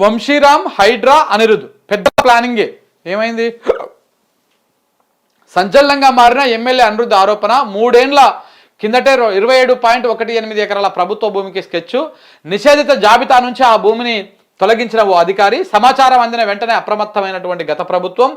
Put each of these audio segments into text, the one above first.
వంశీరామ్, హైడ్రా, అనిరుద్ పెద్ద ప్లానింగే. ఏమైంది? సంచలనంగా మారిన ఎమ్మెల్యే అనిరుద్ ఆరోపణ. 3 ఏళ్ల కిందటే 27.18 ఎకరాల ప్రభుత్వ భూమికి స్కెచ్. నిషేధిత జాబితా నుంచి ఆ భూమిని తొలగించిన ఓ అధికారి. సమాచారం అందిన వెంటనే అప్రమత్తమైనటువంటి గత ప్రభుత్వం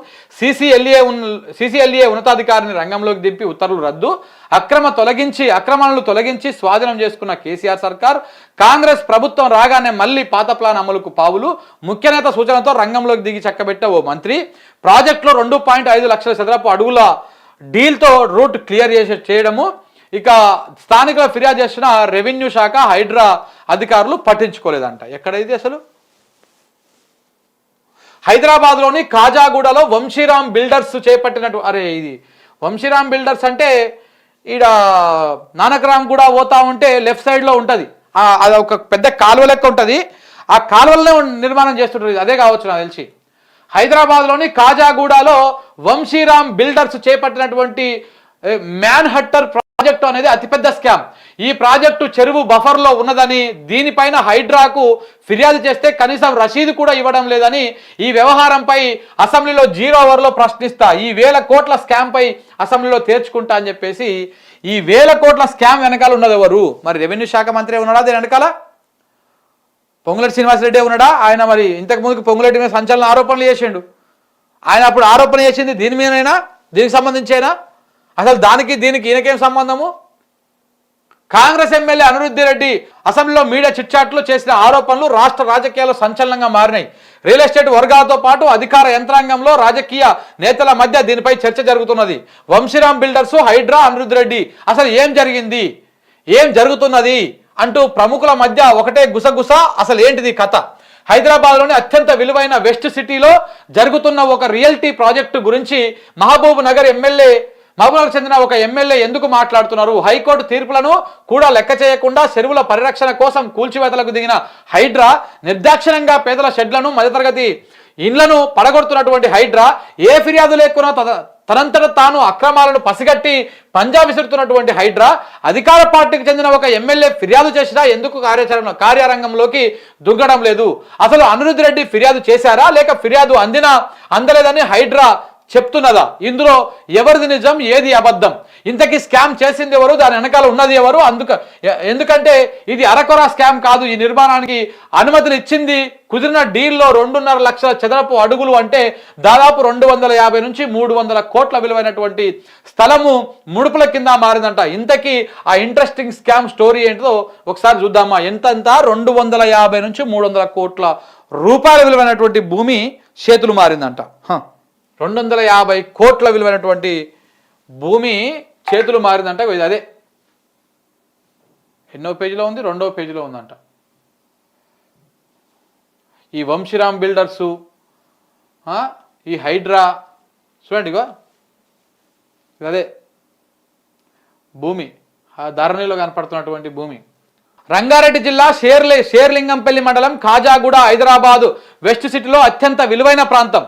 సిసిఎల్ఏ ఉన్నతాధికారిని రంగంలోకి దింపి ఉత్తర్వులు రద్దు. అక్రమాలను తొలగించి స్వాధీనం చేసుకున్న కేసీఆర్ సర్కార్. కాంగ్రెస్ ప్రభుత్వం రాగానే మళ్లీ పాత ప్లాన్ అమలుకు పావులు. ముఖ్య నేత సూచనతో రంగంలోకి దిగి చక్కబెట్ట ఓ మంత్రి. ప్రాజెక్టులో 2.5 లక్షల చదరపు అడుగుల డీల్తో రూట్ క్లియర్ చేయడము. ఇక స్థానికుల ఫిర్యాదు చేసిన రెవెన్యూ శాఖ, హైడ్రా అధికారులు పట్టించుకోలేదంట. ఎక్కడైతే అసలు హైదరాబాద్లోని కాజాగూడలో వంశీరామ్ బిల్డర్స్ చేపట్టినట్టు. అరే, ఇది వంశీరామ్ బిల్డర్స్ అంటే ఈడ నానక్రామ్ కూడా పోతా ఉంటే లెఫ్ట్ సైడ్లో ఉంటుంది. అది ఒక పెద్ద కాలువ లెక్క ఉంటుంది. ఆ కాలువలనే నిర్మాణం చేస్తుంటుంది. అదే కావచ్చు నాకు తెలిసి. హైదరాబాద్లోని కాజాగూడలో వంశీరామ్ బిల్డర్స్ చేపట్టినటువంటి మ్యాన్ హట్టర్ ప్రాజెక్టు అనేది అతిపెద్ద స్కామ్. ఈ ప్రాజెక్టు చెరువు బఫర్లో ఉన్నదని, దీనిపైన హైడ్రాకు ఫిర్యాదు చేస్తే కనీసం రసీదు కూడా ఇవ్వడం లేదని, ఈ వ్యవహారంపై అసెంబ్లీలో 0 అవర్లో ప్రశ్నిస్తా, ఈ 1000 కోట్ల స్కామ్ పై అసెంబ్లీలో తేర్చుకుంటా అని చెప్పేసి, ఈ 1000 కోట్ల స్కామ్ వెనకాల ఉన్నది ఎవరు? మరి రెవెన్యూ శాఖ మంత్రి ఉన్నాడా దీని వెనకాల? పొంగులేటి శ్రీనివాసరెడ్డి ఉన్నాడా? ఆయన మరి ఇంతకు ముందుకు పొంగులేటి మీద సంచలన ఆరోపణలు చేసిండు. ఆయన అప్పుడు ఆరోపణ చేసింది దీని మీదనైనా, దీనికి సంబంధించేనా? అసలు దానికి దీనికి ఈయనకేం సంబంధము? కాంగ్రెస్ ఎమ్మెల్యే అనిరుద్ రెడ్డి అసెంబ్లీలో మీడియా చిట్చాట్లో చేసిన ఆరోపణలు రాష్ట్ర రాజకీయాల్లో సంచలనంగా మారినాయి. రియల్ ఎస్టేట్ వర్గాలతో పాటు అధికార యంత్రాంగంలో, రాజకీయ నేతల మధ్య దీనిపై చర్చ జరుగుతున్నది. వంశీరామ్ బిల్డర్స్, హైడ్రా, అనిరుద్ రెడ్డి అసలు ఏం జరిగింది, ఏం జరుగుతున్నది అంటూ ప్రముఖుల మధ్య ఒకటే గుసగుస. అసలు ఏంటిది కథ? హైదరాబాద్లోని అత్యంత విలువైన వెస్ట్ సిటీలో జరుగుతున్న ఒక రియల్టీ ప్రాజెక్టు గురించి మహబూబ్ నగర్ చెందిన ఒక ఎమ్మెల్యే ఎందుకు మాట్లాడుతున్నారు? హైకోర్టు తీర్పులను కూడా లెక్క చేయకుండా చెరువుల పరిరక్షణ కోసం కూల్చివేతలకు దిగిన హైడ్రా, నిర్దాక్షిణ్యంగా పేదల షెడ్లను, మధ్యతరగతి ఇండ్లను పడగొడుతున్నటువంటి హైడ్రా, ఏ ఫిర్యాదు లేకున్నా తనంతట తాను అక్రమాలను పసిగట్టి పంజా విసురుతున్నటువంటి హైడ్రా, అధికార పార్టీకి చెందిన ఒక ఎమ్మెల్యే ఫిర్యాదు చేసినా ఎందుకు కార్యారంగంలోకి దుగ్గడం లేదు? అసలు అనిరుద్ రెడ్డి ఫిర్యాదు చేశారా, లేక ఫిర్యాదు అందలేదని హైడ్రా చెప్తున్నదా? ఇందులో ఎవరిది నిజం, ఏది అబద్ధం? ఇంతకీ స్కామ్ చేసింది ఎవరు, దాని వెనకాల ఉన్నది ఎవరు? ఎందుకంటే ఇది అరకొర స్కామ్ కాదు. ఈ నిర్మాణానికి అనుమతులు ఇచ్చింది, కుదిరిన డీల్లో 2.5 లక్షల చదరపు అడుగులు అంటే దాదాపు 250 నుంచి 300 కోట్ల విలువైనటువంటి స్థలము ముడుపుల కింద మారిందంట. ఇంతకీ ఆ ఇంట్రెస్టింగ్ స్కామ్ స్టోరీ ఏంటో ఒకసారి చూద్దామా. ఎంత 250 నుంచి 300 కోట్ల రూపాయల విలువైనటువంటి భూమి చేతులు మారిందంట. 250 కోట్ల విలువైనటువంటి భూమి చేతులు మారిందంట. అదే ఎన్నో పేజీలో ఉంది, 2వ పేజీలో ఉందంట. ఈ వంశీరామ్ బిల్డర్సు, ఈ హైడ్రా చూడండి, అదే భూమి ధరణిలో కనపడుతున్నటువంటి భూమి. రంగారెడ్డి జిల్లా షేర్లింగంపల్లి మండలం కాజాగూడ, హైదరాబాదు వెస్ట్ సిటీలో అత్యంత విలువైన ప్రాంతం.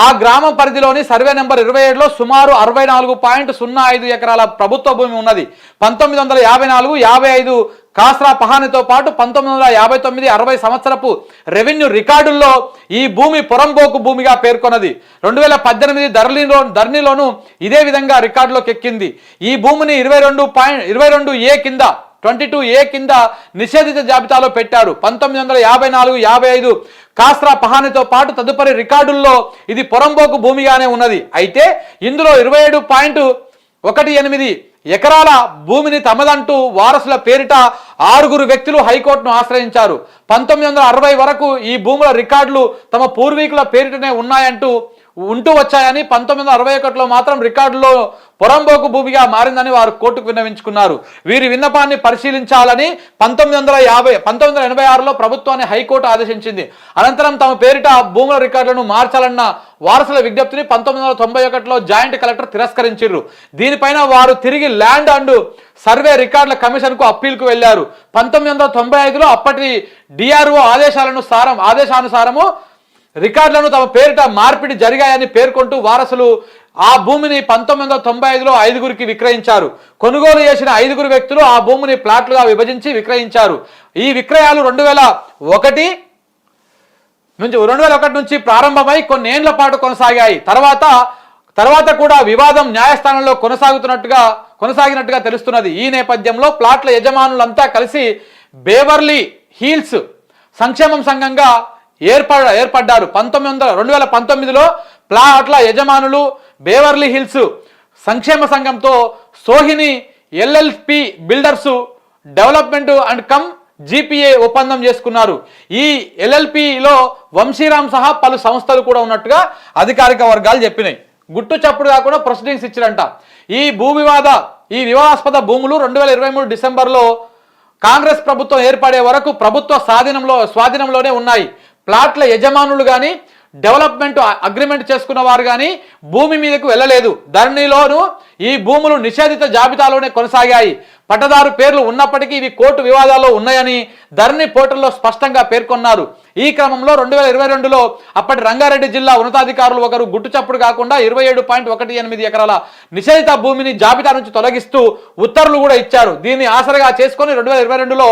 ఆ గ్రామం పరిధిలోని సర్వే నెంబర్ 27లో సుమారు 64.05 ఎకరాల ప్రభుత్వ భూమి ఉన్నది. 1954, 55 కాస్రా పహానితో పాటు 1959, 60 సంవత్సరపు రెవెన్యూ రికార్డుల్లో ఈ భూమి పొరంబోకు భూమిగా పేర్కొన్నది. 2018 ధరణిలోను ఇదే విధంగా రికార్డులోకి ఎక్కింది. ఈ భూమిని 22A కింద 22A కింద నిషేధిత జాబితాలో పెట్టారు. 1954, 55 కాస్రా పహానితో పాటు తదుపరి రికార్డుల్లో ఇది పొరంబోకు భూమిగానే ఉన్నది. అయితే ఇందులో 27.18 ఎకరాల భూమిని తమదంటూ వారసుల పేరిట 6 వ్యక్తులు హైకోర్టును ఆశ్రయించారు. 1960 వరకు ఈ భూముల రికార్డులు తమ పూర్వీకుల పేరిటనే ఉంటూ వచ్చాయని, 1961లో మాత్రం రికార్డులో పొరంబోకు భూమిగా మారిందని వారు కోర్టుకు విన్నవించుకున్నారు. వీరి విన్నపాన్ని పరిశీలించాలని 1986లో ప్రభుత్వాన్ని హైకోర్టు ఆదేశించింది. అనంతరం తమ పేరిట భూముల రికార్డులను మార్చాలన్న వారసుల విజ్ఞప్తిని 1991లో జాయింట్ కలెక్టర్ తిరస్కరించారు. దీనిపైన వారు తిరిగి ల్యాండ్ అండ్ సర్వే రికార్డుల కమిషన్కు అప్పీల్కు వెళ్లారు. 1995లో అప్పటి డిఆర్ఓ ఆదేశానుసారము రికార్డులను తమ పేరిట మార్పిడి జరిగాయని పేర్కొంటూ వారసులు ఆ భూమిని 1995లో 5గురికి విక్రయించారు. కొనుగోలు చేసిన 5 వ్యక్తులు ఆ భూమిని ప్లాట్లుగా విభజించి విక్రయించారు. ఈ విక్రయాలు 2001, నుంచి 2001 నుంచి ప్రారంభమై కొన్ని ఏళ్ల పాటు కొనసాగాయి. తర్వాత కూడా వివాదం న్యాయస్థానంలో కొనసాగినట్టుగా తెలుస్తున్నది. ఈ నేపథ్యంలో ప్లాట్ల యజమానులంతా కలిసి బేవర్లీ హిల్స్ సంక్షేమం సంఘంగా ఏర్పడ్డారు. 2019లో ప్లాట్ల యజమానులు బేవర్లీ హిల్స్ సంక్షేమ సంఘంతో Sohini LLP builders development and cum GPA ఒప్పందం చేసుకున్నారు. ఈ ఎల్ఎల్పిలో వంశీరామ్ సహా పలు సంస్థలు కూడా ఉన్నట్టుగా అధికారిక వర్గాలు చెప్పినాయి. గుట్టు చప్పుడు కాకుండా ప్రొసీడింగ్స్ ఇచ్చిరంట. ఈ వివాదాస్పద భూములు 2023 డిసెంబర్లో కాంగ్రెస్ ప్రభుత్వం ఏర్పడే వరకు ప్రభుత్వ స్వాధీనంలోనే ఉన్నాయి. ప్లాట్ల యజమానులు కానీ డెవలప్మెంట్ అగ్రిమెంట్ చేసుకున్న వారు కానీ భూమి మీదకు వెళ్ళలేదు. ధరణిలోనూ ఈ భూములు నిషేధిత జాబితాలోనే కొనసాగాయి. పట్టదారు పేర్లు ఉన్నప్పటికీ ఇవి కోర్టు వివాదాల్లో ఉన్నాయని ధరణి పోర్టల్లో స్పష్టంగా పేర్కొన్నారు. ఈ క్రమంలో 2022లో అప్పటి రంగారెడ్డి జిల్లా ఉన్నతాధికారులు ఒకరు గుట్టుచప్పుడు కాకుండా 27.18 ఎకరాల నిషేధిత భూమిని జాబితా నుంచి తొలగిస్తూ ఉత్తర్వులు కూడా ఇచ్చారు. దీన్ని ఆసరగా చేసుకొని 2022లో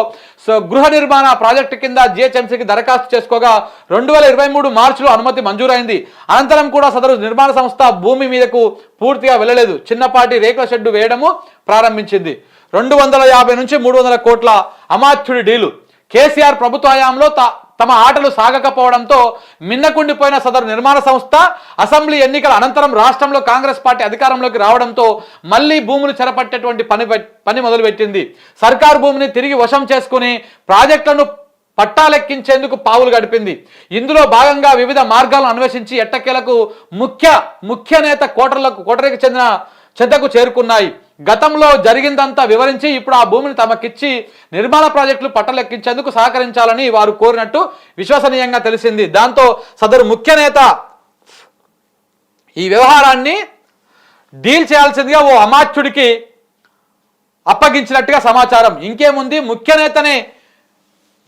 గృహ నిర్మాణ ప్రాజెక్టు కింద జిహెచ్ఎంసీకి దరఖాస్తు చేసుకోగా 2023 మార్చిలో అనుమతి మంజూరైంది. అనంతరం కూడా సదరు నిర్మాణ సంస్థ భూమి మీదకు పూర్తిగా వెళ్ళలేదు. చిన్నపాటి రేకుల షెడ్డు వేయడము ప్రారంభించింది. 250 నుంచి 300 కోట్ల అమాత్యుడి డీలు. కేసీఆర్ ప్రభుత్వ హయాంలో తమ ఆటలు సాగకపోవడంతో మిన్నకుండిపోయిన సదరు నిర్మాణ సంస్థ అసెంబ్లీ ఎన్నికల అనంతరం రాష్ట్రంలో కాంగ్రెస్ పార్టీ అధికారంలోకి రావడంతో మళ్లీ భూములు చెరపట్టేటువంటి పని మొదలుపెట్టింది. సర్కారు భూమిని తిరిగి వశం చేసుకుని ప్రాజెక్టులను పట్టాలెక్కించేందుకు పావులు గడిపింది. ఇందులో భాగంగా వివిధ మార్గాలను అన్వేషించి ఎట్టకేలకు ముఖ్య నేత కోటరికి చెంతకు చేరుకున్నాయి. గతంలో జరిగిందంతా వివరించి ఇప్పుడు ఆ భూమిని తమకిచ్చి నిర్మాణ ప్రాజెక్టులు పట్టలెక్కించేందుకు సహకరించాలని వారు కోరినట్టు విశ్వసనీయంగా తెలిసింది. దాంతో సదరు ముఖ్య నేత ఈ వ్యవహారాన్ని డీల్ చేయాల్సిందిగా ఓ అమాత్యుడికి అప్పగించినట్టుగా సమాచారం. ఇంకేముంది, ముఖ్య నేతనే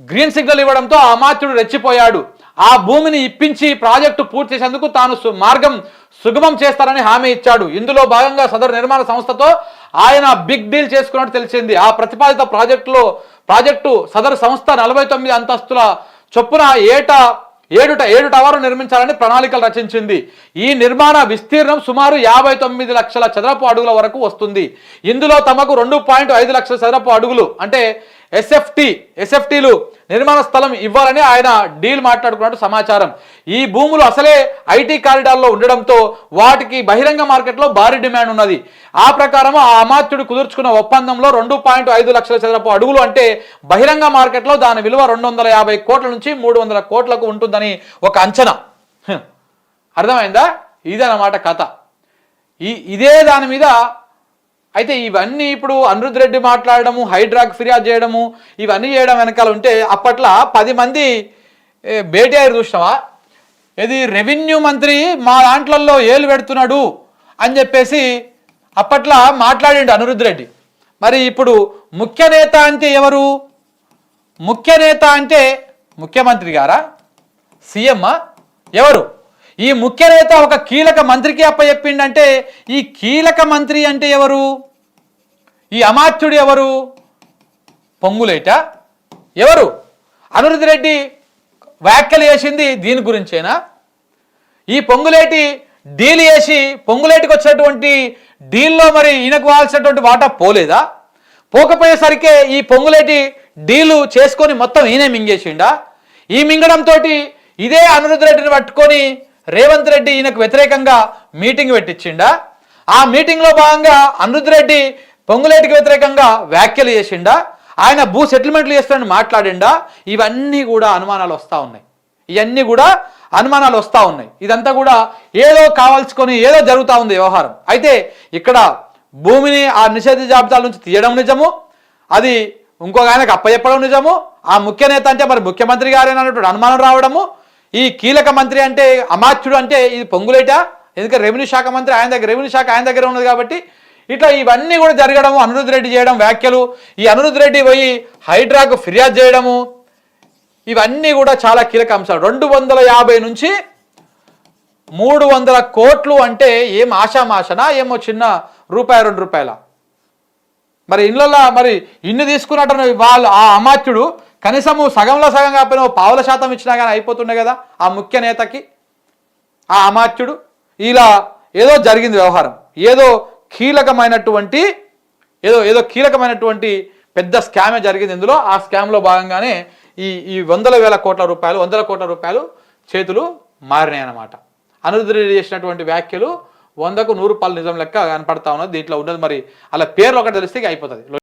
గ్రీన్ సిగ్నల్ ఇవ్వడంతో ఆ అమాత్యుడు రెచ్చిపోయాడు. ఆ భూమిని ఇప్పించి ప్రాజెక్టు పూర్తి చేసేందుకు తాను మార్గం సుగమం చేస్తారని హామీ ఇచ్చాడు. ఇందులో భాగంగా సదరు నిర్మాణ సంస్థతో ఆయన బిగ్ డీల్ చేసుకున్నట్టు తెలిసింది. ఆ ప్రతిపాదిత ప్రాజెక్టు సదరు సంస్థ 49 అంతస్తుల చొప్పున 7 టవర్లు నిర్మించాలని ప్రణాళికలు రచించింది. ఈ నిర్మాణ విస్తీర్ణం సుమారు 59 లక్షల చదరపు అడుగుల వరకు వస్తుంది. ఇందులో తమకు 2.5 లక్షల చదరపు అడుగులు అంటే ఎస్ఎఫ్టీలు నిర్మాణ స్థలం ఇవ్వాలని ఆయన డీల్ మాట్లాడుకున్నట్టు సమాచారం. ఈ భూములు అసలే ఐటీ కారిడార్లో ఉండడంతో వాటికి బహిరంగ మార్కెట్లో భారీ డిమాండ్ ఉన్నది. ఆ ప్రకారం ఆ అమాత్యుడు కుదుర్చుకున్న ఒప్పందంలో 2.5 లక్షల చదరపు అడుగులు అంటే బహిరంగ మార్కెట్లో దాని విలువ 250 కోట్ల నుంచి 300 కోట్లకు ఉంటుందని ఒక అంచనా. అర్థమైందా? ఇదన్నమాట కథ. ఇదే దాని మీద అయితే ఇవన్నీ ఇప్పుడు అనిరుద్ రెడ్డి మాట్లాడడము, హైడ్రాకు ఫిర్యాదు చేయడము, ఇవన్నీ చేయడం వెనకాల ఉంటే అప్పట్లో 10 మంది భేటీ అయ్యారు. చూసినావా? ఇది రెవెన్యూ మంత్రి మా దాంట్లలో ఏలు పెడుతున్నాడు అని చెప్పేసి అప్పట్లో మాట్లాడిండు అనిరుద్ రెడ్డి. మరి ఇప్పుడు ముఖ్య నేత అంటే ఎవరు? ముఖ్య నేత అంటే ముఖ్యమంత్రి గారా, సీఎమ్మా, ఎవరు? ఈ ముఖ్య నేత ఒక కీలక మంత్రికి అప్పచెప్పిండంటే ఈ కీలక మంత్రి అంటే ఎవరు? ఈ అమాత్యుడు ఎవరు? పొంగులేట ఎవరు? అనిరుద్ రెడ్డి వ్యాఖ్యలు చేసింది దీని గురించేనా? ఈ పొంగులేటి డీల్ చేసి పొంగులేటికి వచ్చినటువంటి డీల్లో మరి ఈయనకు కావాల్సినటువంటి వాటా పోలేదా? పోకపోయేసరికే ఈ పొంగులేటి డీలు చేసుకొని మొత్తం ఈయనే మింగేసిండా? ఈ మింగడంతో ఇదే అనిరుద్ రెడ్డిని పట్టుకొని రేవంత్ రెడ్డి ఈయనకు వ్యతిరేకంగా మీటింగ్ పెట్టించిండా? ఆ మీటింగ్లో భాగంగా అనిరుద్ రెడ్డి పొంగులేటికి వ్యతిరేకంగా వ్యాఖ్యలు చేసిండా? ఆయన భూ సెటిల్మెంట్లు చేస్తానని మాట్లాడిండా? ఇవన్నీ కూడా అనుమానాలు వస్తూ ఉన్నాయి. ఇదంతా కూడా ఏదో కావాల్సుకొని ఏదో జరుగుతూ ఉంది వ్యవహారం. అయితే ఇక్కడ భూమిని ఆ నిషేధ జాబితాల నుంచి తీయడం నిజము, అది ఇంకొక ఆయనకు అప్పచెప్పడం నిజము. ఆ ముఖ్య నేత అంటే మరి ముఖ్యమంత్రి గారేనన్నటువంటి అనుమానం రావడము, ఈ కీలక మంత్రి అంటే అమాత్యుడు అంటే ఇది పొంగులేట, ఎందుకంటే రెవెన్యూ శాఖ మంత్రి రెవెన్యూ శాఖ ఆయన దగ్గర ఉన్నది కాబట్టి ఇట్లా ఇవన్నీ కూడా జరగడము, అనిరుద్ రెడ్డి చేయడం వ్యాఖ్యలు, ఈ అనిరుద్ రెడ్డి పోయి హైడ్రాకు ఫిర్యాదు చేయడము, ఇవన్నీ కూడా చాలా కీలక అంశాలు. 250 నుంచి 300 కోట్లు అంటే ఏం ఆషామాషనా, ఏమో చిన్న రూపాయి 2 రూపాయల? మరి ఇళ్ళల్లో మరి ఇన్ని తీసుకున్నట్టు వాళ్ళు ఆ అమాత్యుడు కనీసము సగంలో సగం కాకపోయినా పావుల శాతం ఇచ్చినా కానీ అయిపోతుండే కదా ఆ ముఖ్య నేతకి, ఆ అమాత్యుడు. ఇలా ఏదో జరిగింది వ్యవహారం, ఏదో కీలకమైనటువంటి పెద్ద స్కామే జరిగింది ఇందులో. ఆ స్కామ్లో భాగంగానే ఈ వందల కోట్ల రూపాయలు చేతులు మారినాయి అన్నమాట. అనిరుద్ధ్ రెడ్డి చేసినటువంటి వ్యాఖ్యలు 100కు 100 రూపాయలు నిజం లెక్క కనపడతా ఉన్నది. దీంట్లో ఉన్నది మరి అలా పేర్లు ఒకటి తెలిస్తే అయిపోతుంది.